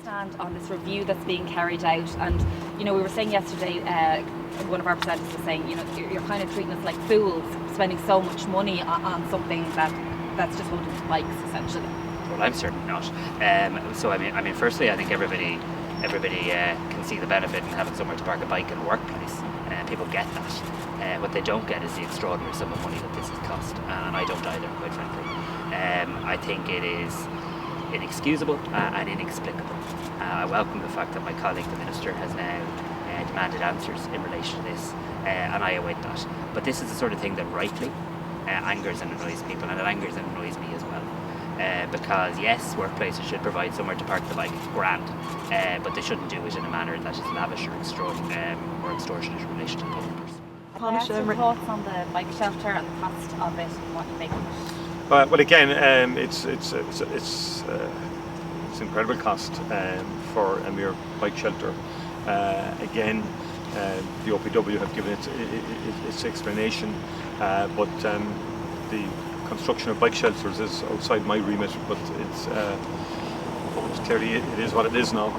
stand on this review that's being carried out? And we were saying yesterday, one of our presenters was saying, you're kind of treating us like fools, spending so much money on something that's just holding bikes essentially. Well, I'm certainly not. So I mean, firstly, I think everybody can see the benefit in having somewhere to park a bike in a workplace. People get that. What they don't get is the extraordinary sum of money that this has cost, and I don't either, quite frankly. I think it is inexcusable and inexplicable. I welcome the fact that my colleague, the Minister, has now demanded answers in relation to this, and I await that. But this is the sort of thing that rightly angers and annoys people, and it angers and annoys me as well. Because yes, workplaces should provide somewhere to park the bike, grand, but they shouldn't do it in a manner that is lavish or extortionate in relation to the public purse. What's your thoughts on the bike shelter and the cost of it and what you make of it? Well, again, it's incredible cost for a mere bike shelter. Again, the OPW have given its explanation, but the construction of bike shelters is outside my remit. But it's clearly it is what it is now.